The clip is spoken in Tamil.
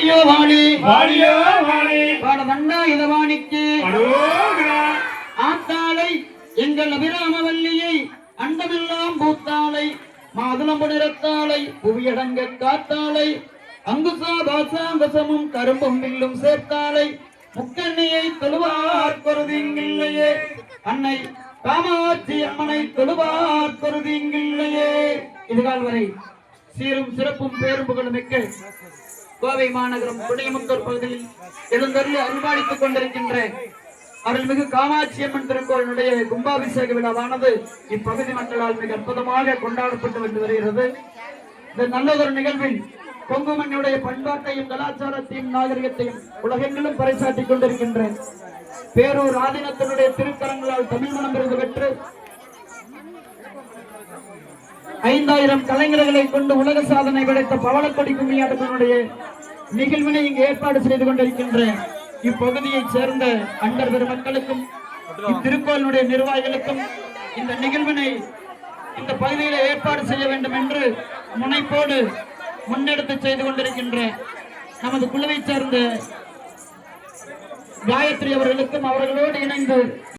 வாழியோ வாழி வாழியோ வாழி பாட வண்ணா இதவாணிக்கு ஆத்தாளை எங்கள் அபிராமவல்லியை அண்டமெல்லாம் பூத்தாளை மாதுளம்பு நிறத்தாளை புவியடங்க காத்தாளை அங்குசா பாசாங்கசமும் கரும்பும் வில்லும் சேர்த்தாளை முக்கண்ணியை தொழுவார் கொருதிங்கில்லையே அன்னை காமாட்சி அம்மனை தொழுவார் கொருதிங்கில்லையே. இதுகால் வரை சீரும் சிறப்பும் பேரும் புகழுமிக்க கோவை மாநகரம் புண்ணியமுத்தூர் பகுதியில் எழுந்தருளி அருள்பாலித்துக் கொண்டிருக்கின்ற அருள்மிகு காமாட்சி அம்மன் திருக்கோயிலுடைய கும்பாபிஷேக விழாவானது இப்பகுதி மக்களால் மிக அற்புதமாக கொண்டாடப்பட்டு வந்து வருகிறது. இந்த நல்லதொரு நிகழ்வில் கொங்குமண்ணுடைய பண்பாட்டையும் கலாச்சாரத்தையும் நாகரிகத்தையும் உலகெங்கிலும் பறைசாட்டிக் கொண்டிருக்கின்ற பேரூர் ஆதீனத்தினுடைய திருக்கரங்களால் தமிழ் மணம் விருது பெற்று 5000 கலைஞர்களை கொண்டு உலக சாதனை படைத்த பவளக்கொடி கும்மியாட்டத்தினுடைய நிகழ்வினை இங்கு ஏற்பாடு செய்து கொண்டிருக்கின்ற இப்பகுதியைச் சேர்ந்த அண்டர் பெருமக்களுக்கும் இத்திருக்கோயிலுடைய நிர்வாகிகளுக்கும் இந்த நிகழ்வினை இந்த பகுதியில் ஏற்பாடு செய்ய வேண்டும் என்று முனைப்போடு முன்னெடுத்து செய்து கொண்டிருக்கின்ற நமது குழுவைச் சேர்ந்த காயத்ரி அவர்களுக்கும் அவர்களோடு இணைந்து